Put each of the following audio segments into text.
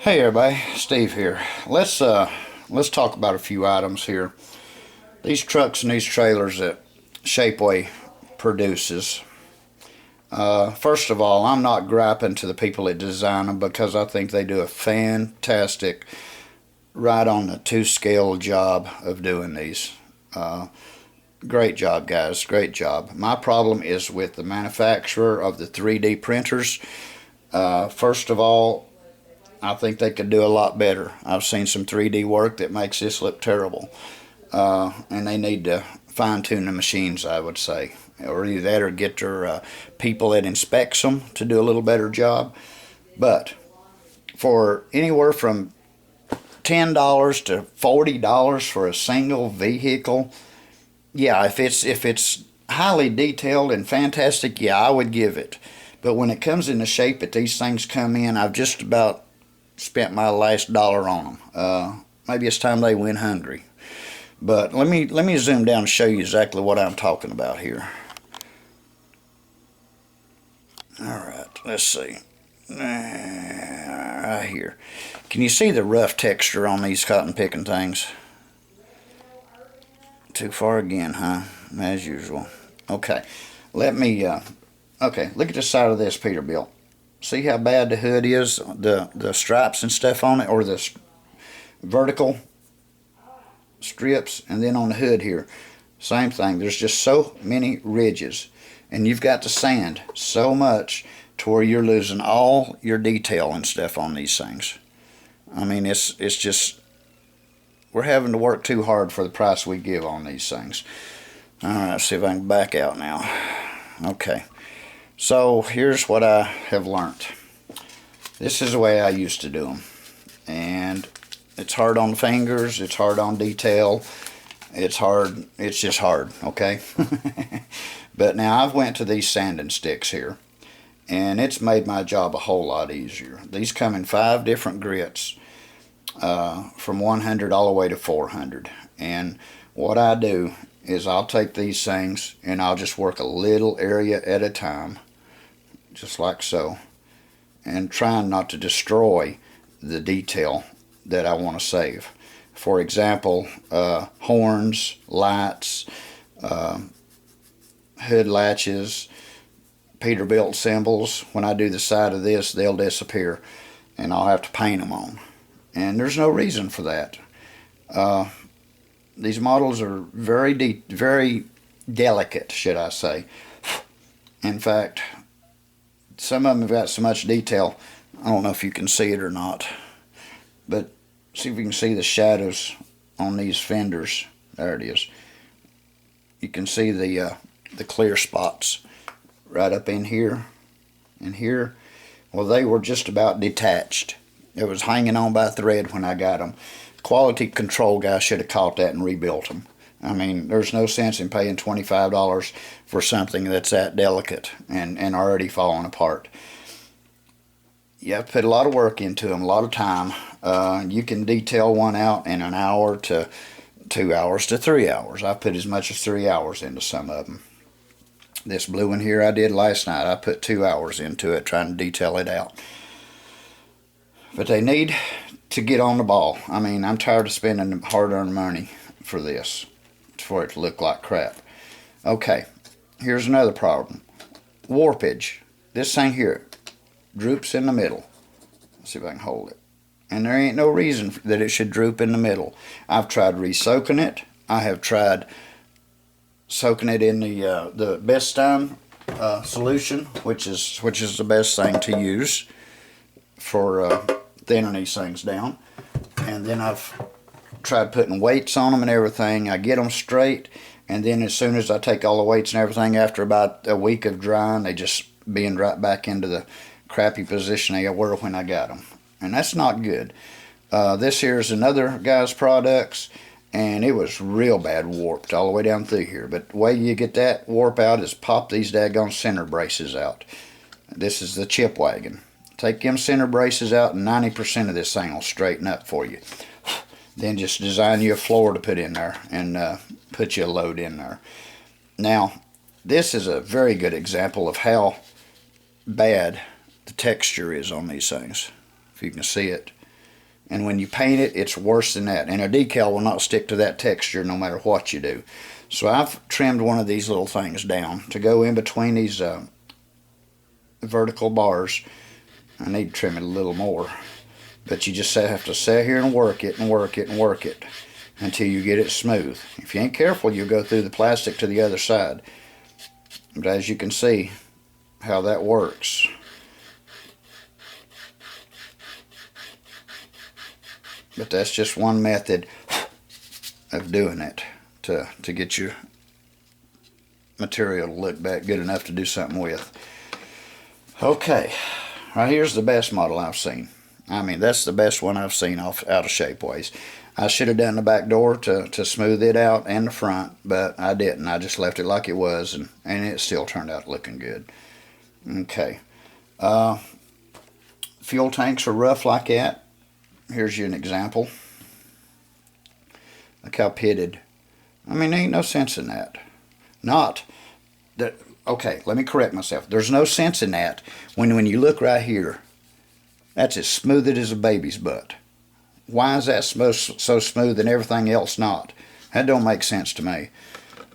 Hey everybody, Steve here. Let's talk about a few items here. These trucks and these trailers that Shapeway produces. First of all, I'm not griping to the people that design them because I think they do a fantastic, right on the two scale job of doing these. Great job, guys. Great job. My problem is with the manufacturer of the 3D printers. First of all, I think they could do a lot better. I've seen some 3D work that makes this look terrible. And they need to fine tune the machines, I would say. Or either that or get their people that inspects them to do a little better job. But for anywhere from $10 to $40 for a single vehicle, yeah, if it's highly detailed and fantastic, yeah, I would give it. But when it comes in the shape that these things come in, I've just about spent my last dollar on them. Maybe it's time they went hungry. But let me zoom down and show you exactly what I'm talking about here. All right, let's see. Right here. Can you see the rough texture on these cotton picking things? Too far again, huh? As usual. Okay, let me. Okay, look at the side of this Peterbilt. See how bad the hood is, the stripes and stuff on it, or the vertical strips, and then on the hood here, same thing. There's just so many ridges, and you've got to sand so much to where you're losing all your detail and stuff on these things. I mean, it's just, we're having to work too hard for the price we give on these things. All right, let's see if I can back out now. Okay. So here's what I have learned. This is the way I used to do them. And it's hard on the fingers, it's hard on detail, it's hard, it's just hard, okay? But now I've went to these sanding sticks here, and it's made my job a whole lot easier. These come in 5 different grits, from 100 all the way to 400. And what I do is I'll take these things and I'll just work a little area at a time, just like so, and trying not to destroy the detail that I want to save. For example, horns, lights, hood latches, Peterbilt symbols. When I do the side of this, they'll disappear and I'll have to paint them on. And there's no reason for that. These models are very delicate, should I say. In fact, some of them have got so much detail, I don't know if you can see it or not, but see if you can see the shadows on these fenders. There it is. You can see the clear spots right up in here and here. Well, they were just about detached. It was hanging on by a thread when I got them. Quality control guy should have caught that and rebuilt them. I mean, there's no sense in paying $25 for something that's that delicate and already falling apart. You have to put a lot of work into them, a lot of time. You can detail one out in an hour to 2 hours to 3 hours. I put as much as 3 hours into some of them. This blue one here I did last night. I put 2 hours into it trying to detail it out. But they need to get on the ball. I mean, I'm tired of spending hard-earned money for this, for it to look like crap. Okay, here's another problem. Warpage. This thing here droops in the middle. Let's see if I can hold it. And there ain't no reason that it should droop in the middle. I've tried re-soaking it. I have tried soaking it in the Best Time solution, which is the best thing to use for thinning these things down. And then I've tried putting weights on them and everything. I get them straight, and then as soon as I take all the weights and everything, after about a week of drying, they just bend right back into the crappy position they were when I got them. And that's not good. This here is another guy's products, and it was real bad warped all the way down through here. But the way you get that warp out is pop these daggone center braces out. This is the chip wagon. Take them center braces out and 90% of this thing will straighten up for you. Then just design you a floor to put in there and put you a load in there. Now, this is a very good example of how bad the texture is on these things. If you can see it, And when you paint it, it's worse than that. And a decal will not stick to that texture no matter what you do. So I've trimmed one of these little things down to go in between these vertical bars. I need to trim it a little more. But you just have to sit here and work it and work it and work it until you get it smooth. If you ain't careful, you'll go through the plastic to the other side. But as you can see how that works. But that's just one method of doing it to get your material to look back good enough to do something with. Okay, right here's the best model I've seen. I mean, that's the best one I've seen out of Shapeways. I should have done the back door to smooth it out and the front, but I didn't. I just left it like it was, and it still turned out looking good. Okay. Fuel tanks are rough like that. Here's you an example. Look how pitted. I mean, there ain't no sense in that. Not that. Okay, let me correct myself. There's no sense in that when you look right here. That's as smooth as a baby's butt. Why is that so smooth and everything else not? That don't make sense to me.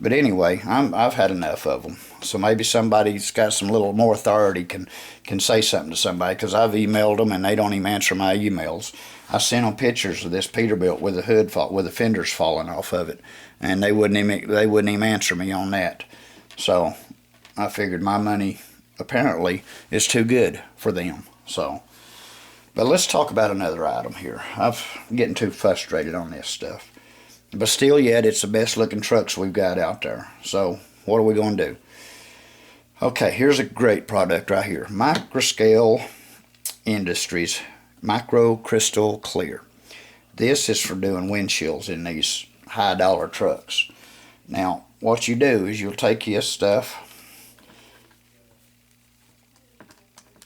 But anyway, I've had enough of them. So maybe somebody's got some little more authority can say something to somebody, because I've emailed them and they don't even answer my emails. I sent them pictures of this Peterbilt with the hood with the fenders falling off of it, and they wouldn't even answer me on that. So I figured my money apparently is too good for them. So. But let's talk about another item here. I'm getting too frustrated on this stuff. But still yet, it's the best looking trucks we've got out there. So what are we going to do? Okay, here's a great product right here. Microscale Industries Micro Crystal Clear. This is for doing windshields in these high dollar trucks. Now, what you do is you'll take your stuff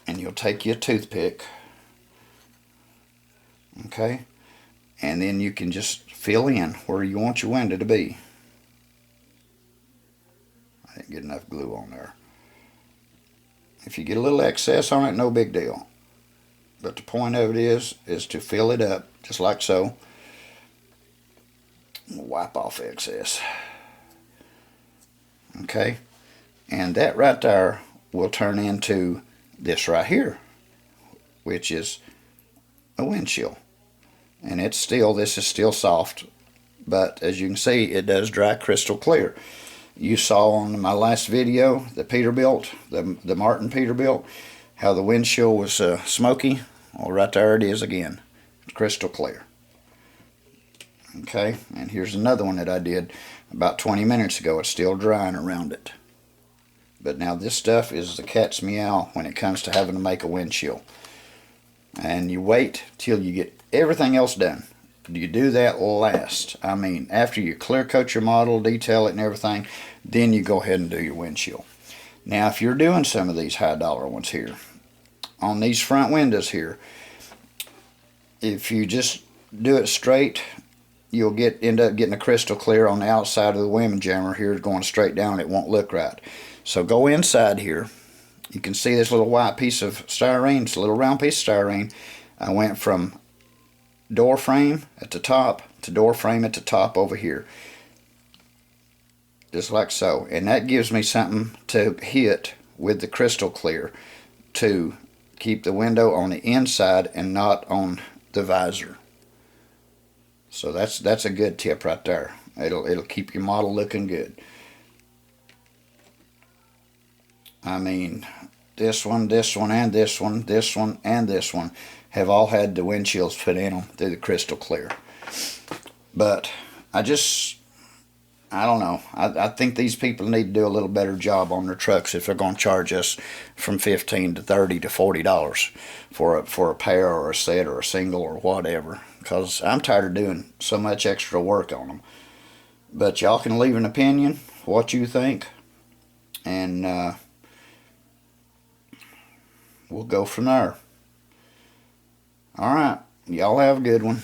and you'll take your toothpick. Okay, and then you can just fill in where you want your window to be. I didn't get enough glue on there. If you get a little excess on it, no big deal. But the point of it is to fill it up, just like so. Wipe off excess. Okay, and that right there will turn into this right here, which is a windshield. And this is still soft, but as you can see, it does dry crystal clear. You saw on my last video, the Peterbilt, the Martin Peterbilt, how the windshield was smoky. Well, right there it is again, crystal clear. Okay, and here's another one that I did about 20 minutes ago. It's still drying around it. But now this stuff is the cat's meow when it comes to having to make a windshield. And you wait till you get everything else done. You do that last. I mean, after you clear coat your model, detail it and everything, then you go ahead and do your windshield. Now, if you're doing some of these high dollar ones here, on these front windows here, if you just do it straight, you'll end up getting a crystal clear on the outside of the wind jammer here going straight down. It won't look right. So go inside here. You can see this little white piece of styrene. It's a little round piece of styrene. I went from door frame at the top to door frame at the top over here. Just like so. And that gives me something to hit with the crystal clear to keep the window on the inside and not on the visor. So that's a good tip right there. It'll keep your model looking good. I mean, this one, and this one, and this one have all had the windshields put in them through the crystal clear. But I don't know. I think these people need to do a little better job on their trucks if they're going to charge us from $15 to $30 to $40 for a pair or a set or a single or whatever. Because I'm tired of doing so much extra work on them. But y'all can leave an opinion, what you think, and we'll go from there. All right. Y'all have a good one.